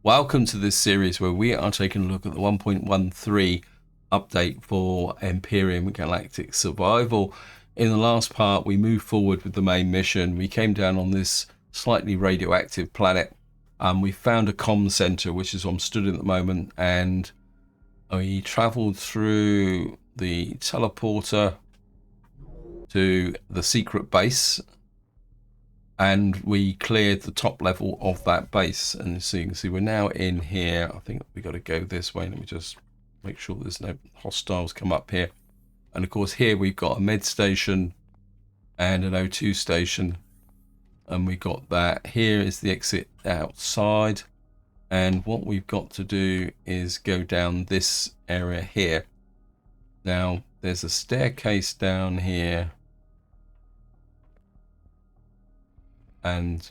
Welcome to this series where we are taking a look at the 1.13 update for Empyrion Galactic Survival. In the last part, we moved forward with the main mission. We came down on this slightly radioactive planet. We found a comm center, which is where I'm stood at the moment, and we traveled through the teleporter to the secret base, and we cleared the top level of that base. And so you can see we're now in here. I think we got to go this way. Let me just make sure there's no hostiles come up here. And of course here we've got a med station and an O2 station, and we got that. Here is the exit outside, and what we've got to do is go down this area here. Now there's a staircase down here, and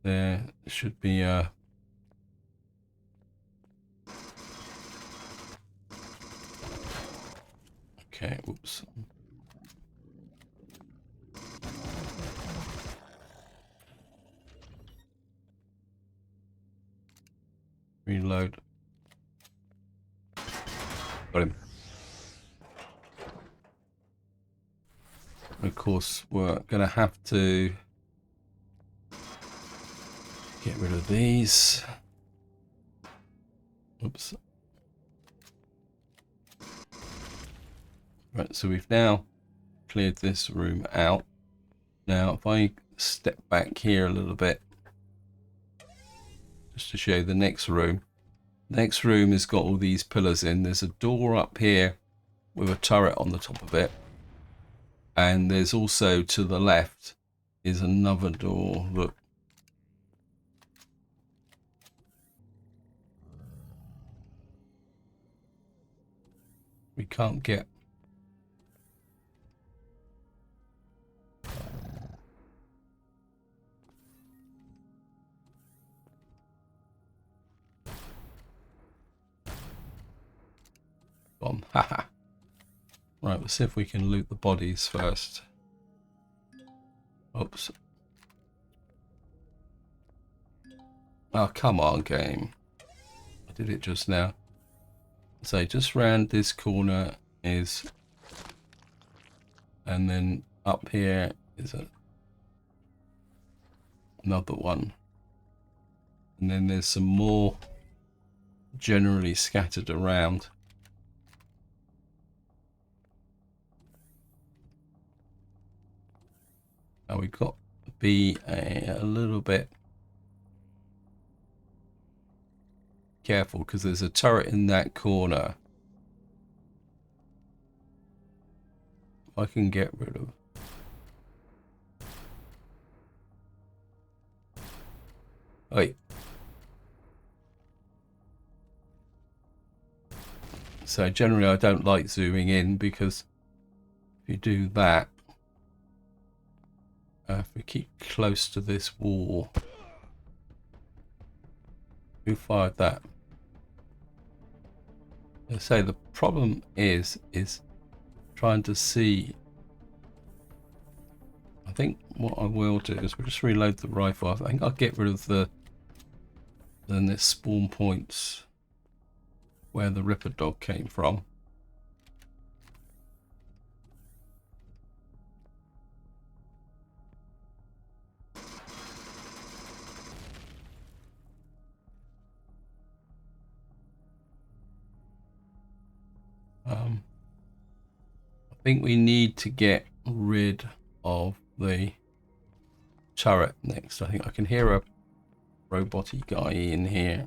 there should be a oops. Reload. Got him. Of course, we're gonna have to get rid of these. Oops. Right, so we've now cleared this room out. Now, if I step back here a little bit, just to show you the next room. Next room has got all these pillars in. There's a door up here with a turret on the top of it. And there's also, to the left, is another door. Look. We can't get... Haha. Right, let's see if we can loot the bodies first. Oops. Oh, come on, game. I did it just now. So just round this corner is... And then up here is another one. And then there's some more generally scattered around. Now we've got to be a little bit careful because there's a turret in that corner. I can get rid of. Wait. So generally I don't like zooming in, because if you do that, if we keep close to this wall. Who fired that? I say the problem is trying to see. I think what I will do is we'll just reload the rifle. I think I'll get rid of the spawn points where the Ripper dog came from. I think we need to get rid of the turret next. I think I can hear a roboty guy in here.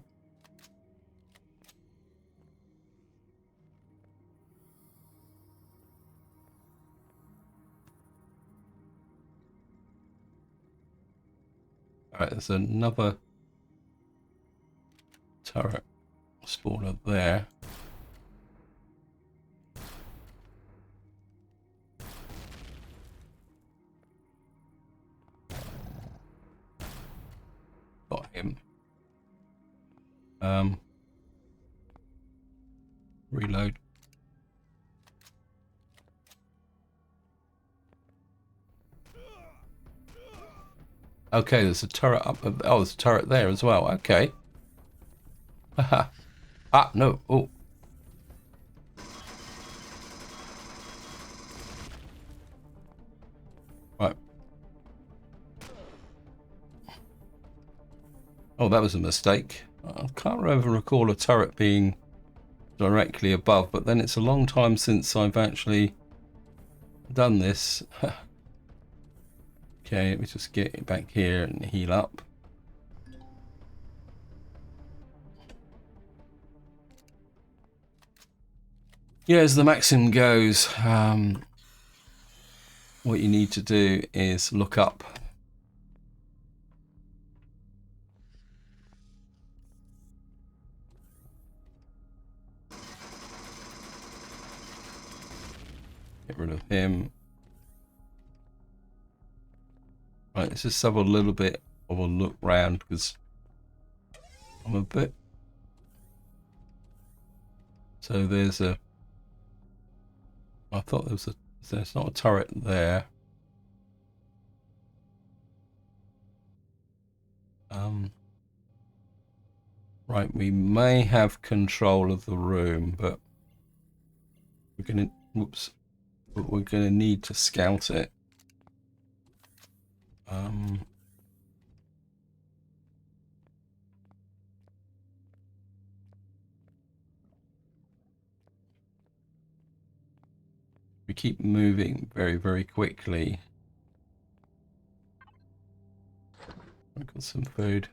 Alright, there's another turret spawner there. Got him. Reload. Okay, there's a turret up. Oh, there's a turret there as well. Okay. Haha. Ah, no. Oh. Right. Oh, that was a mistake. I can't recall a turret being directly above, but then it's a long time since I've actually done this. Okay, let me just get back here and heal up. Yeah, as the maxim goes, what you need to do is look up. Get rid of him. Right, let's just have a little bit of a look round because I'm a bit. So there's a. I thought there was a. There's not a turret there. Right, we may have control of the room, but we're gonna. Whoops. But we're gonna need to scout it. We keep moving very, very quickly. I've got some food.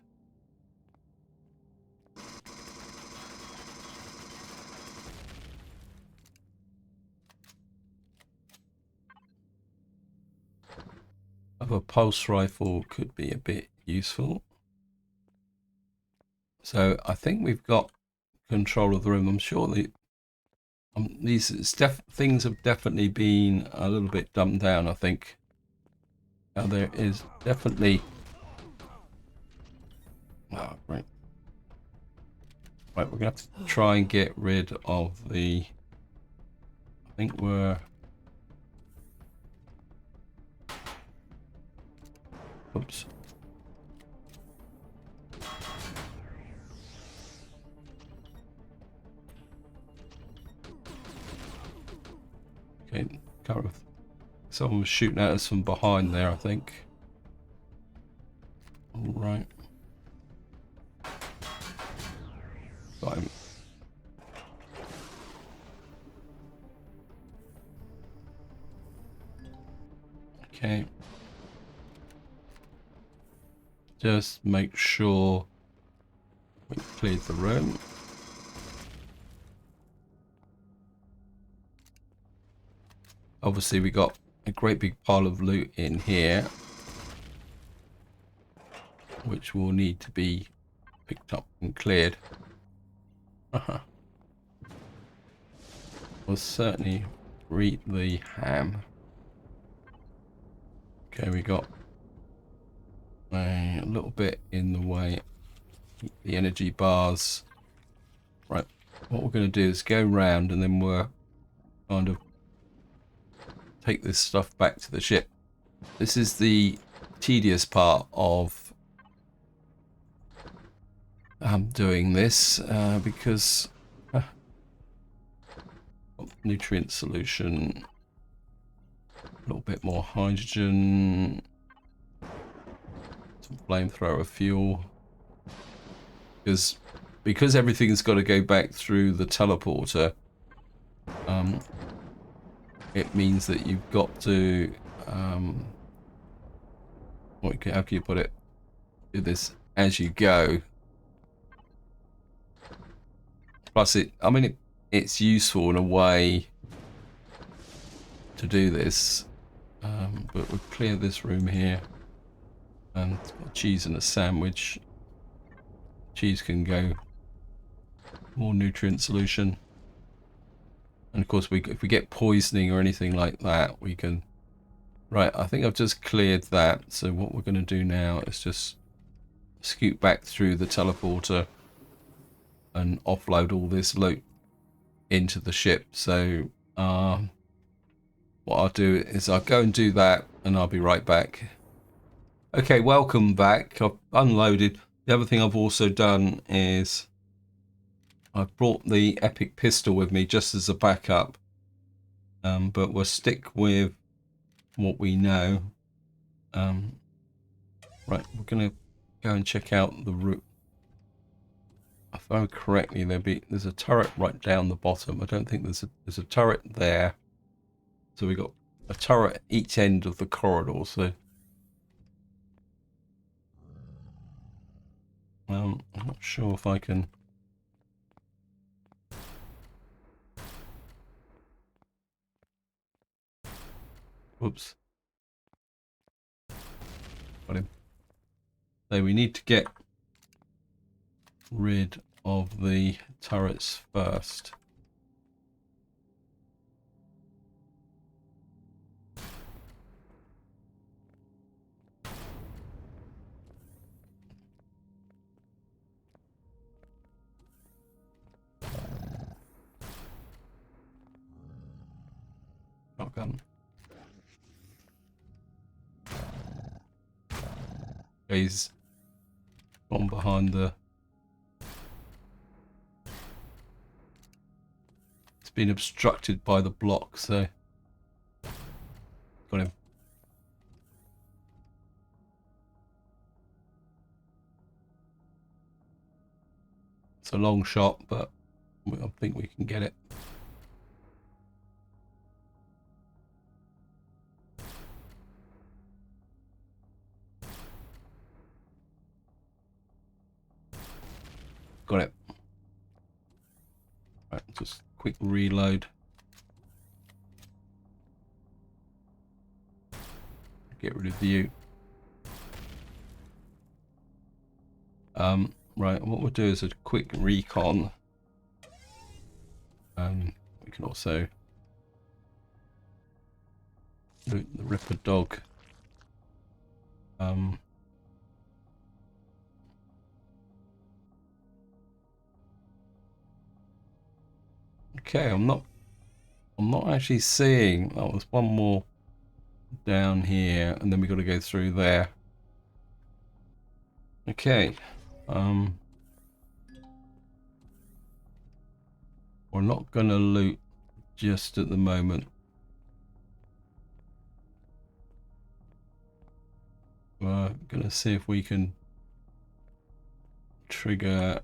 Of a pulse rifle could be a bit useful. So I think we've got control of the room. I'm sure that these things have definitely been a little bit dumbed down. I think there is definitely. Oh, right. Right, we're gonna have to try and get rid of the. I think we're. Oops. Okay, someone was shooting at us from behind there, I think. All right. Got him. Okay. Just make sure we cleared the room. Obviously, we got a great big pile of loot in here, which will need to be picked up and cleared. We'll certainly read the ham. Okay, we got a little bit in the way. The energy bars. Right, what we're going to do is go round and then we're kind of take this stuff back to the ship. This is the tedious part of doing this because nutrient solution, a little bit more hydrogen, some flamethrower fuel, because everything's got to go back through the teleporter. It means that you've got to how can you put it, do this as you go. Plus it's useful in a way to do this, but we'll clear this room here, and it's got cheese and a sandwich. Cheese can go, more nutrient solution, and of course if we get poisoning or anything like that, we can. Right, I think I've just cleared that, so what we're going to do now is just scoot back through the teleporter and offload all this loot into the ship. So what I'll do is I'll go and do that and I'll be right back. Okay, welcome back. I've unloaded. The other thing I've also done is I've brought the epic pistol with me just as a backup. But we'll stick with what we know. Right, we're going to go and check out the route. If I remember correctly, there's a turret right down the bottom. I don't think there's a turret there. So we've got a turret at each end of the corridor. So I'm not sure if I can. Whoops. Got him. So we need to get rid of the turrets first. Shotgun. He's gone behind the. It's been obstructed by the block, so got him. It's a long shot, but I think we can get it. Got it. Right, just quick reload. Get rid of you. Right, what we'll do is a quick recon. We can also loot the Ripper dog. Okay, I'm not actually seeing. Oh, there's one more down here, and then we got to go through there. Okay. We're not going to loot just at the moment. We're going to see if we can trigger.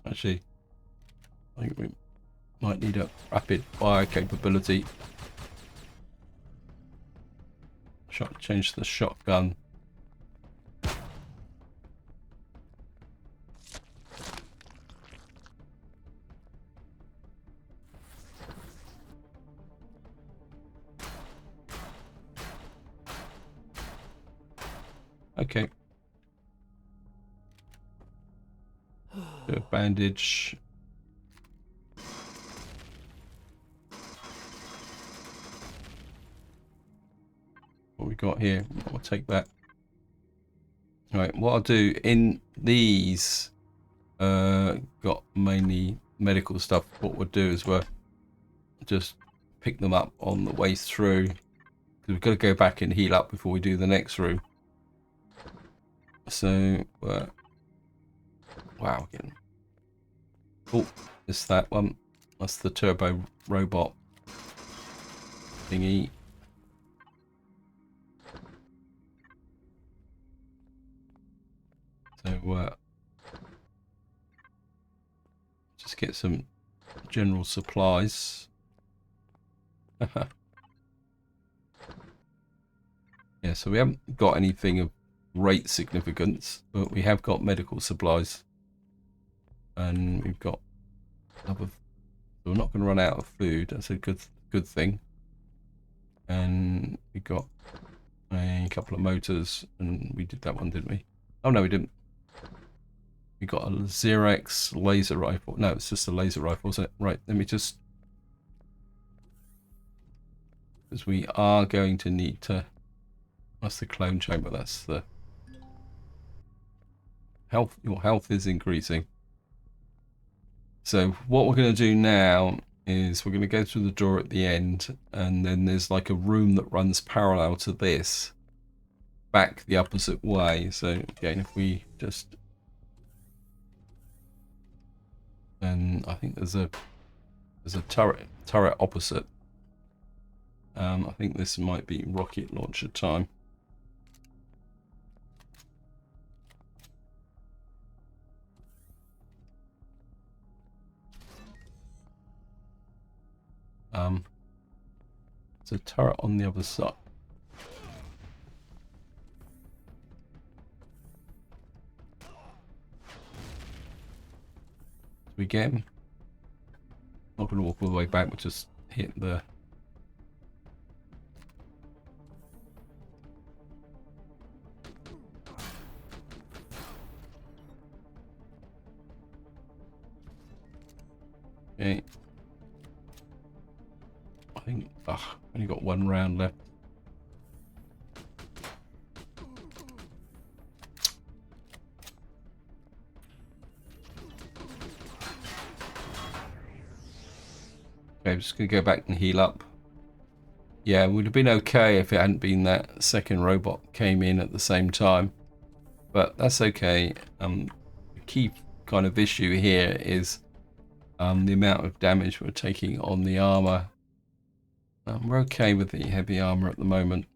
Actually, I think we might need a rapid fire capability. Change the shotgun. Okay. Do a bandage. What we got here? I'll take that. All right. What I'll do in these, got mainly medical stuff. What we'll do is we'll just pick them up on the way through, because we've got to go back and heal up before we do the next room. So, wow, again. Oh, it's that one. That's the turbo robot thingy. So, just get some general supplies. Yeah, so we haven't got anything of great significance, but we have got medical supplies. And we've got other. So we're not going to run out of food. That's a good thing. And we got a couple of motors, and we did that one, didn't we? Oh no, we didn't. We got a Xerox laser rifle. No, it's just a laser rifle, isn't it? Right, let me just, because we are going to need to. That's the clone chamber. That's the health. Your health is increasing. So what we're going to do now is we're going to go through the door at the end, and then there's like a room that runs parallel to this. back the opposite way. So again, if we just, and I think there's a turret opposite. I think this might be rocket launcher time. There's a turret on the other side. We get him. Not going to walk all the way back, we'll just hit the... Okay. I think, only got one round left. Okay, I'm just going to go back and heal up. Yeah, it would have been okay if it hadn't been that second robot came in at the same time. But that's okay. The key kind of issue here is the amount of damage we're taking on the armor. We're okay with the heavy armor at the moment.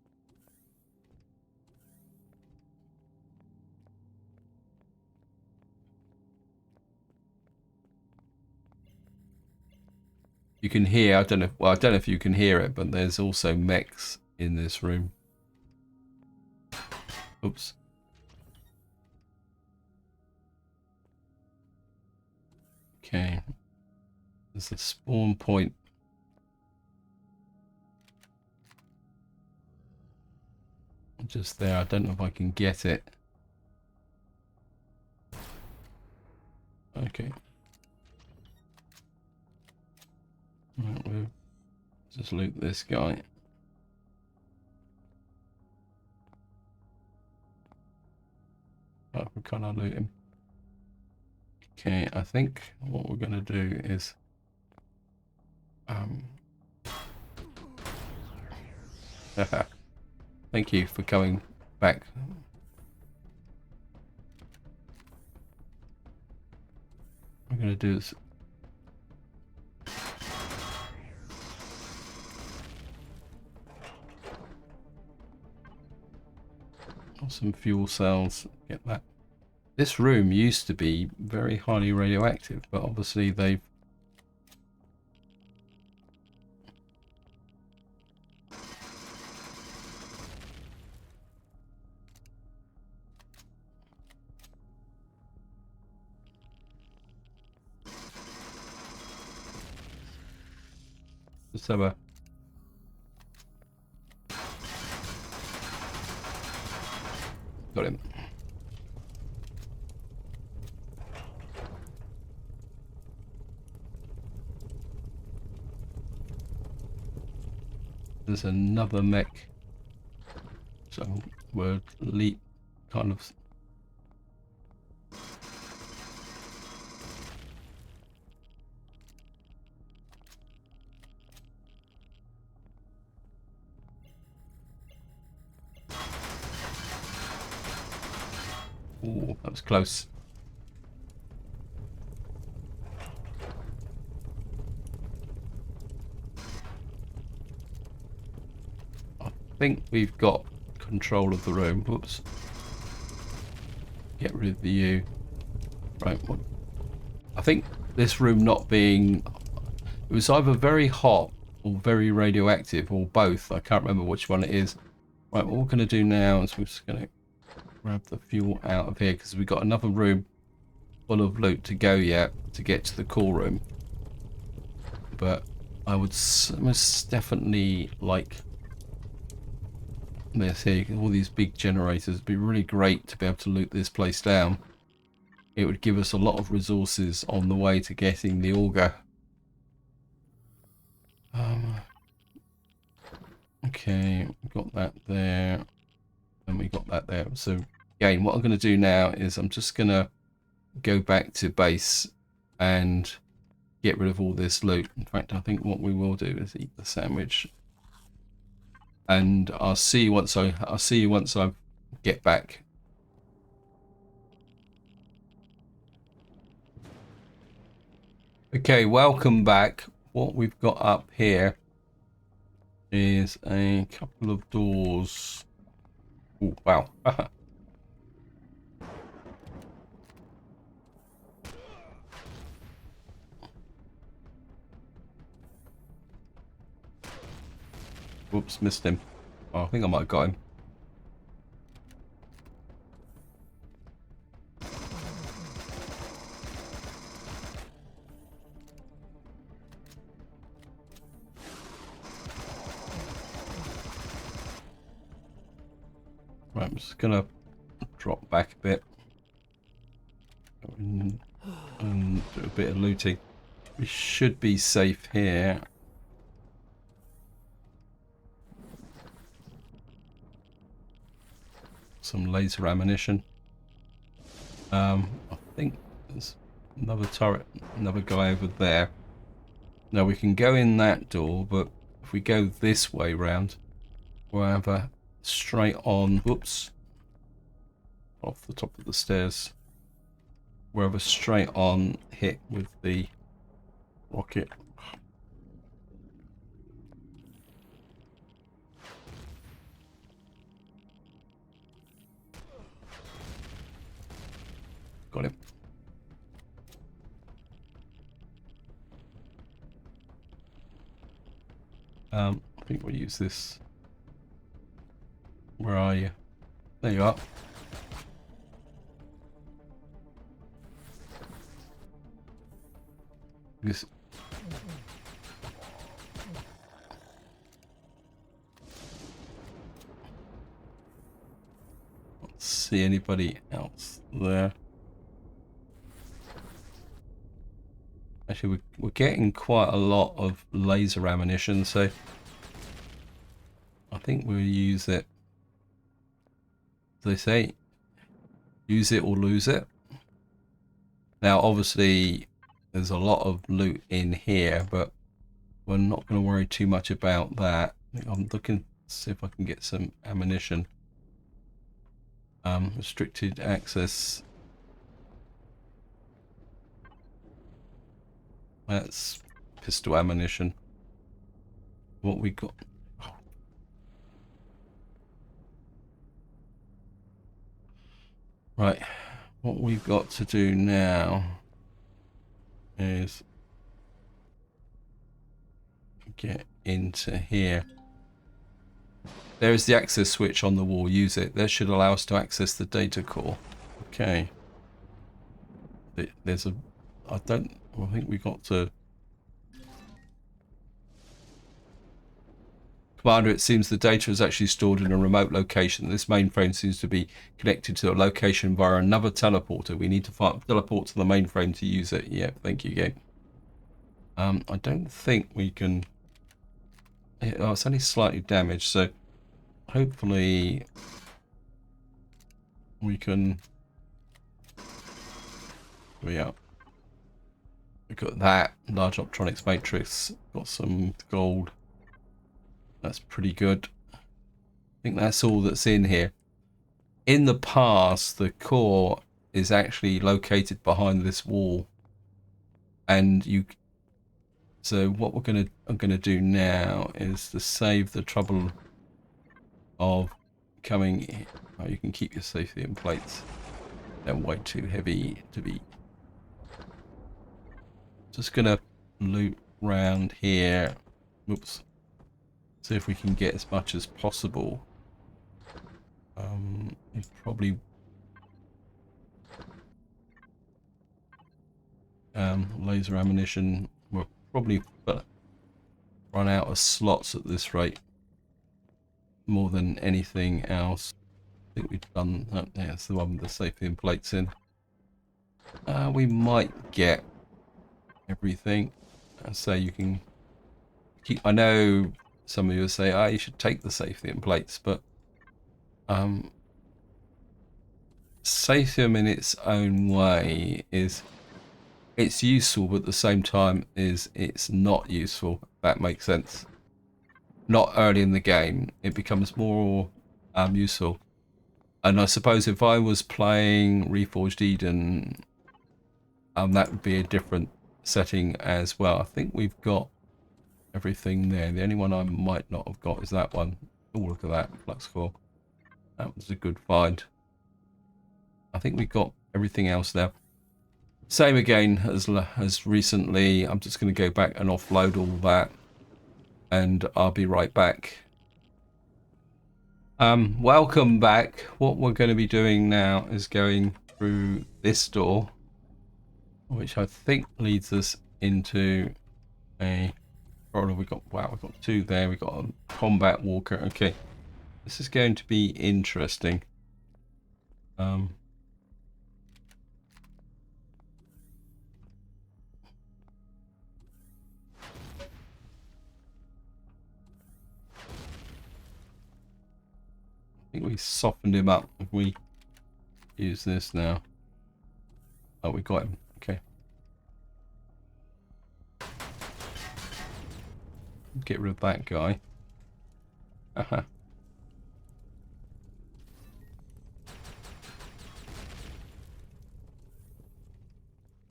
You can hear, I don't know if you can hear it, but there's also mechs in this room. Oops. Okay. There's a spawn point. Just there. I don't know if I can get it. Okay. Right, we'll just loot this guy. Oh, we can't loot him. Okay, I think what we're going to do is thank you for coming back. We're going to do this. Some fuel cells, get that. This room used to be very highly radioactive, but obviously they've just have a got him. There's another mech, so we're leap kind of. Oh, that was close. I think we've got control of the room. Whoops. Get rid of the U. Right. I think this room not being... It was either very hot or very radioactive or both. I can't remember which one it is. Right, what we're going to do now is we're just going to grab the fuel out of here because we've got another room full of loot to go yet to get to the core room. But I would most definitely like this here, all these big generators. It'd be really great to be able to loot this place down. It would give us a lot of resources on the way to getting the auger. Okay, we've got that there, and we got that there. So again, what I'm going to do now is I'm just going to go back to base and get rid of all this loot. In fact, I think what we will do is eat the sandwich, and I'll see you once I've get back. Okay, welcome back. What we've got up here is a couple of doors. Oh, wow. Whoops, missed him. Oh, I think I might have got him. Right, I'm just gonna drop back a bit and do a bit of looting. We should be safe here. Some laser ammunition. I think there's another turret, another guy over there. Now we can go in that door, but if we go this way round, we'll have a straight on, whoops, off the top of the stairs. We'll have a straight on hit with the rocket. Got him. I think we'll use this. Where are you? There you are. This. Don't see anybody else there. Actually, we're getting quite a lot of laser ammunition, so I think we'll use it. As they say, use it or lose it. Now, obviously, there's a lot of loot in here, but we're not going to worry too much about that. I'm looking to see if I can get some ammunition. Restricted access. That's pistol ammunition. What we got? Oh. Right. What we've got to do now is get into here. There is the access switch on the wall. Use it. That should allow us to access the data core. Okay. There's a... I think we got to... Commander, it seems the data is actually stored in a remote location. This mainframe seems to be connected to a location via another teleporter. We need to teleport to the mainframe to use it. Yeah, thank you, game. I don't think we can... Oh, it's only slightly damaged, so hopefully we can... Yeah. We've got that large optronics matrix. Got some gold. That's pretty good. I think that's all that's in here. In the past, the core is actually located behind this wall, and you. So what I'm gonna do now is to save the trouble of coming. Oh, you can keep your safety in plates. They're way too heavy to be. Just gonna loot round here. Oops. See if we can get as much as possible. Probably laser ammunition. We'll probably run out of slots at this rate more than anything else. I think we've done that. Yeah, it's the one with the safety and plates in. We might get everything. So you can keep. I know some of you say, "Ah, you should take the safety and plates," but Sathium in its own way it's useful, but at the same time it's not useful, if that makes sense. Not early in the game. It becomes more useful And I suppose if I was playing Reforged Eden, that would be a different setting as well. I think we've got everything there. The only one I might not have got is that one. Oh, look at that, Flux Core. That was a good find. I think we've got everything else now. Same again as recently. I'm just going to go back and offload all that, and I'll be right back. Welcome back. What we're going to be doing now is going through this door, which I think leads us into a corridor. We've got two there. We've got a combat walker. Okay, this is going to be interesting. I think we softened him up if we use this now. Oh, we got him. Okay. Get rid of that guy. Uh-huh.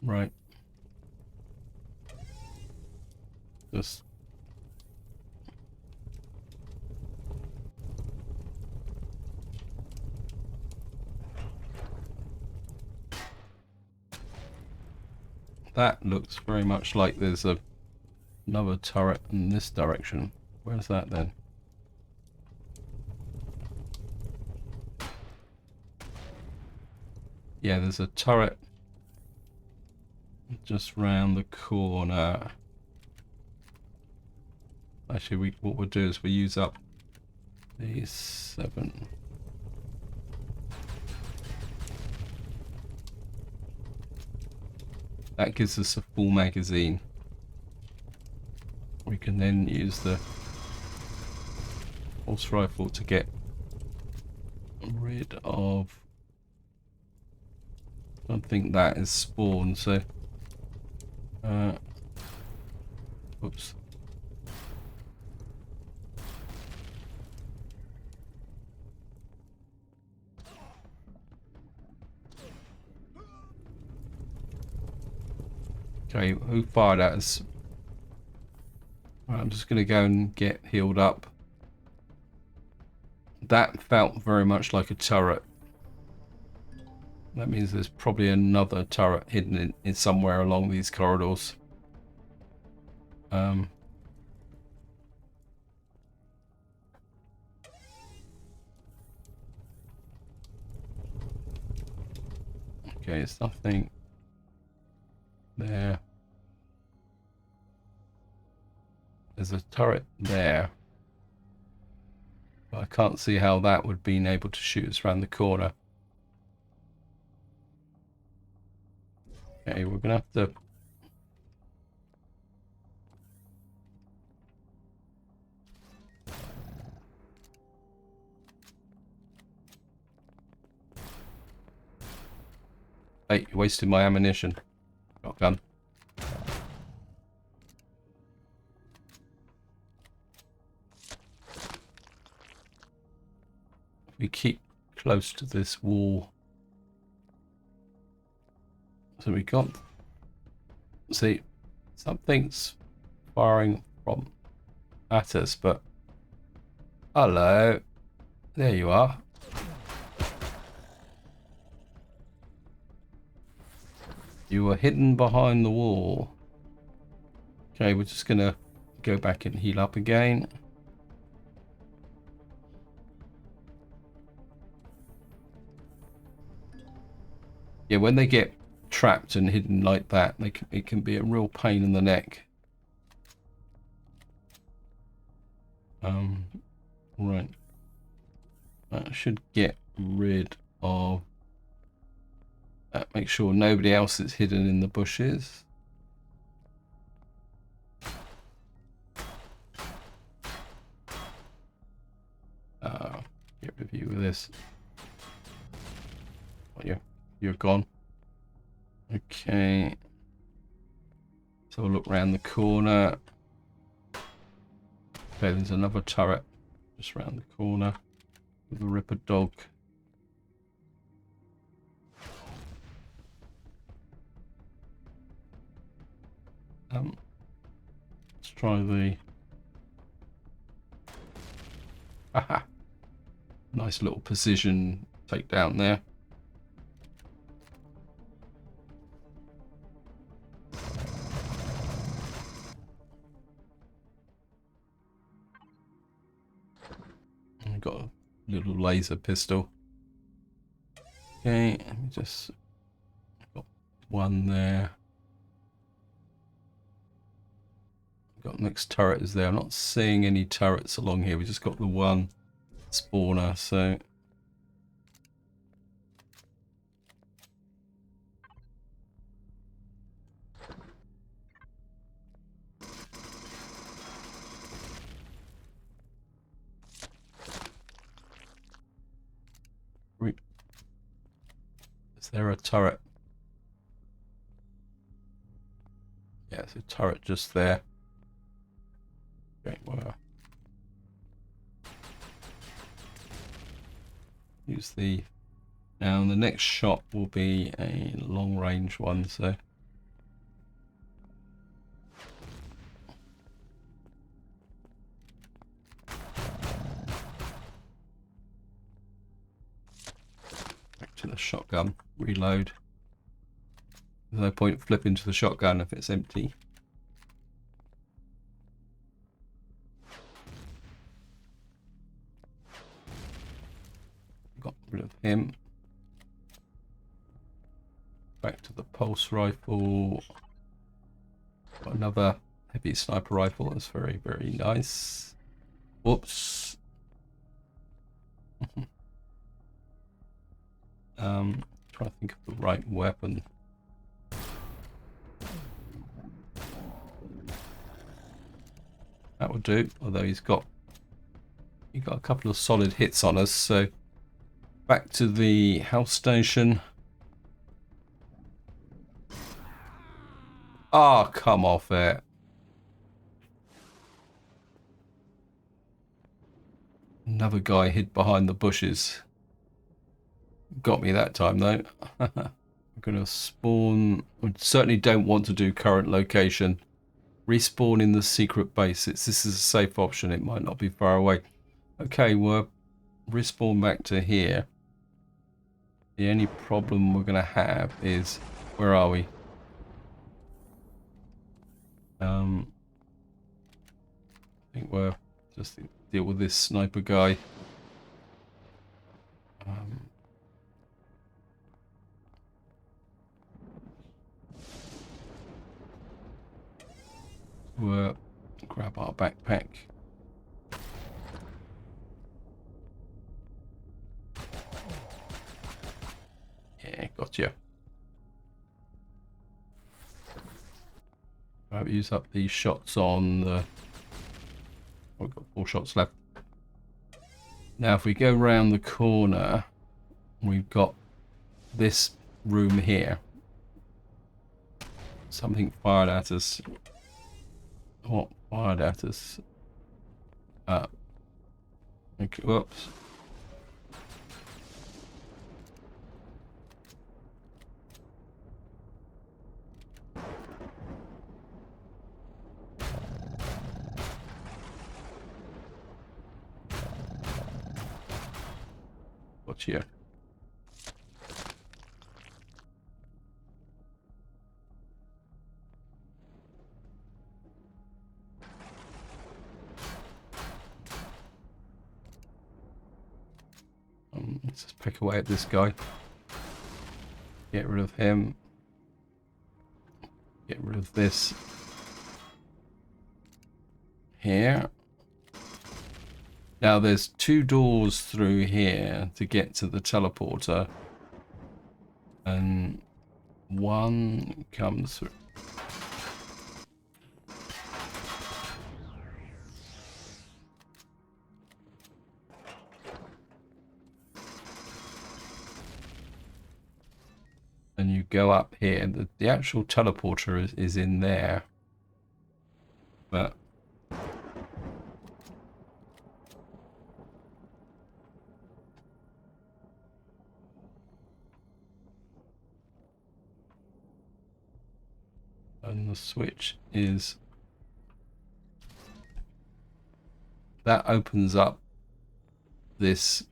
Right. Just that looks very much like there's another turret in this direction. Where's that then? Yeah, there's a turret just round the corner. Actually, what we'll do is we use up these 7. That gives us a full magazine. We can then use the pulse rifle to get rid of. I don't think that is spawned, so oops. Okay, who fired at us? Right, I'm just going to go and get healed up. That felt very much like a turret. That means there's probably another turret hidden in somewhere along these corridors. Okay, it's nothing there. There's a turret there. But I can't see how that would be able to shoot us around the corner. Okay, we're going to have to... Hey, you wasted my ammunition. Shotgun. We keep close to this wall. So we got... See, something's firing from at us, but... Hello. There you are. You were hidden behind the wall. Okay, we're just going to go back and heal up again. Yeah, when they get trapped and hidden like that, it can be a real pain in the neck. Right. That should get rid of that. Make sure nobody else is hidden in the bushes. Get rid of you with this. Oh, you're gone. Okay. So we'll look around the corner. Okay, there's another turret just around the corner with a ripper dog. Let's try the... Aha! Nice little precision takedown there. I've got a little laser pistol. Okay, let me just... Got one there. Got next turret is there. I'm not seeing any turrets along here. We just got the one spawner, so... Is there a turret? Yeah, it's a turret just there. Okay, well, use the... Now the next shot will be a long range one, so... Back to the shotgun, reload. There's no point flipping to the shotgun if it's empty. Got rid of him. Back to the pulse rifle. Got another heavy sniper rifle. That's very, very nice. Whoops. Trying to think of the right weapon. That will do, although he got a couple of solid hits on us, so back to the health station. Ah, oh, come off it. Another guy hid behind the bushes. Got me that time though. I'm gonna spawn. I certainly don't want to do current location. Respawn in the secret base. This is a safe option. It might not be far away. Okay, we'll respawn back to here. The only problem we're gonna have is, where are we? I think we're just deal with this sniper guy. We'll grab our backpack. Yeah, gotcha. I've used up these shots on the... I've got 4 shots left. Now if we go round the corner, we've got this room here. Something fired at us. What fired at us? Okay, whoops. What's here? Let's just pick away at this guy. Get rid of him. Get rid of this. Here. Now there's 2 doors through here to get to the teleporter. And one comes through. And you go up here. The actual teleporter is in there. But And the switch is... that opens up this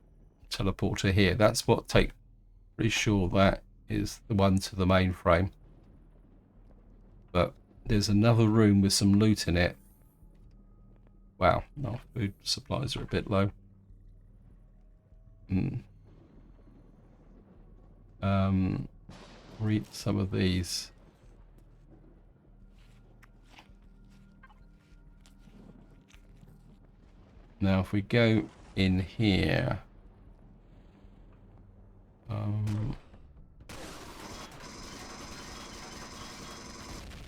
teleporter here. That's what take... pretty sure that is the one to the mainframe. But there's another room with some loot in it. Wow, our food supplies are a bit low. Read some of these. Now if we go in here,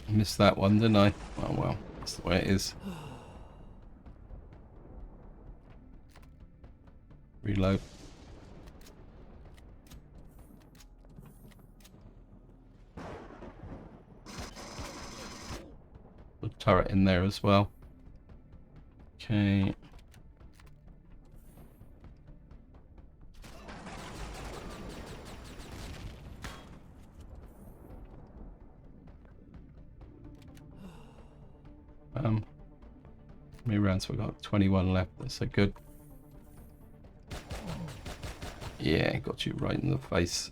missed that one, didn't I? Oh well, that's the way it is. Reload. The turret in there as well. Okay. Many rounds, we've got 21 left. That's so good. Yeah, got you right in the face.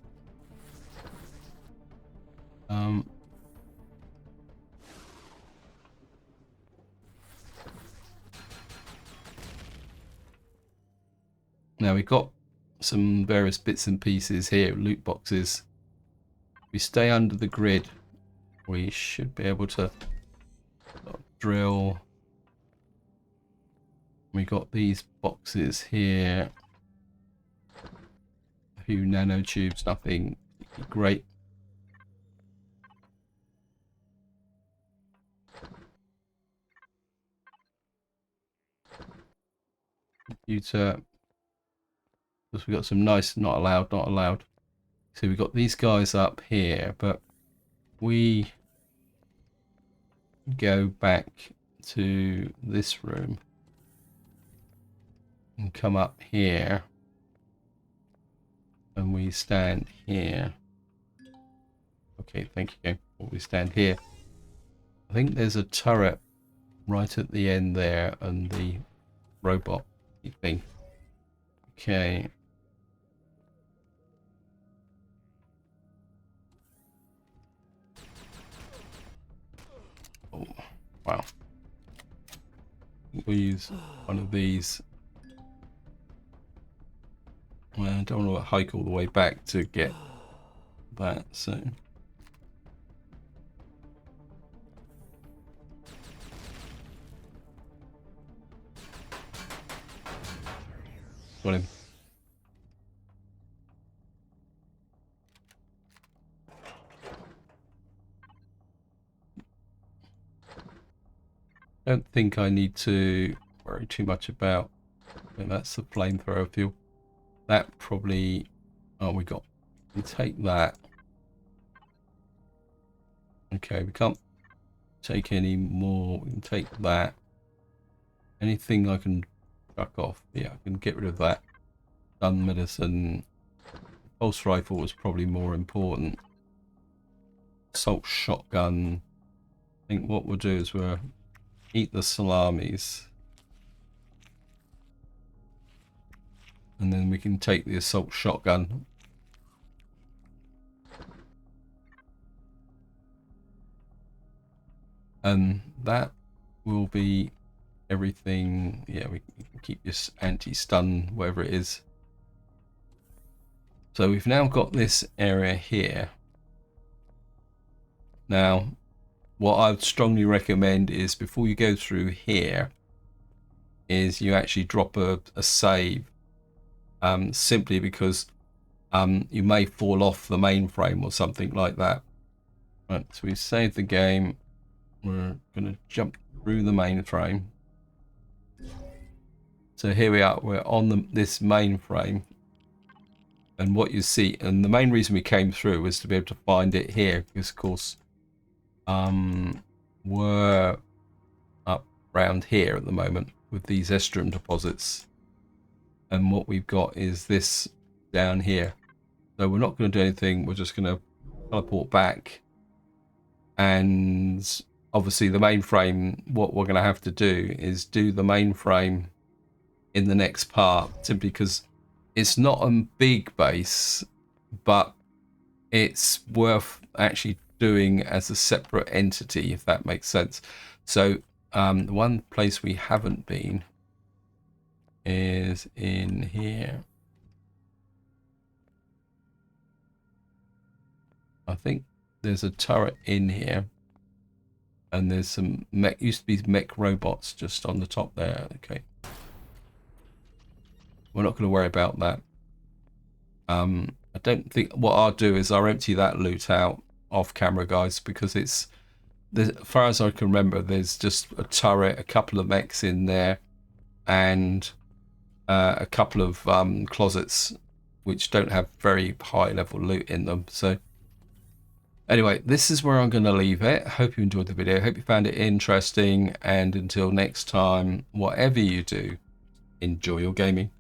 Now we've got some various bits and pieces here, loot boxes. If we stay under the grid, we should be able to drill. We got these boxes here. A few nanotubes, nothing great. Computer. Because we got some nice, not allowed, not allowed. So we got these guys up here, but we go back to this room and come up here, and we stand here. Okay, thank you. Well, we stand here. I think there's a turret right at the end there, and the robot thing. Okay. Oh, wow. We'll use one of these. Well, I don't want to hike all the way back to get that, so... got him. Don't think I need to worry too much about... and that's the flamethrower fuel. That probably... oh, we take that. Okay, we can't take any more. We can take that. Anything I can chuck off. Yeah, I can get rid of that. Gun medicine. Pulse rifle was probably more important. Assault shotgun. I think what we'll do is we'll eat the salamis. And then we can take the assault shotgun. And that will be everything. Yeah, we can keep this anti-stun, whatever it is. So we've now got this area here. Now, what I would strongly recommend is before you go through here, is you actually drop a save. Simply because you may fall off the mainframe or something like that. Right, so we save the game. We're going to jump through the mainframe. So here we are. We're on this mainframe. And what you see, and the main reason we came through was to be able to find it here, because of course we're up around here at the moment with these Estrum deposits. And what we've got is this down here. So we're not going to do anything. We're just going to teleport back And obviously the mainframe, what we're going to have to do is do the mainframe in the next part, simply because it's not a big base, but it's worth actually doing as a separate entity, if that makes sense. So the one place we haven't been is in here. I think there's a turret in here, and there's some mech, used to be mech robots just on the top there. Okay, we're not going to worry about that. I don't think, what I'll do is I'll empty that loot out off camera, guys, because it's, as far as I can remember, there's just a turret, a couple of mechs in there, and a couple of closets which don't have very high level loot in them. So anyway, this is where I'm going to leave it. Hope you enjoyed the video. Hope you found it interesting. And until next time, whatever you do, enjoy your gaming.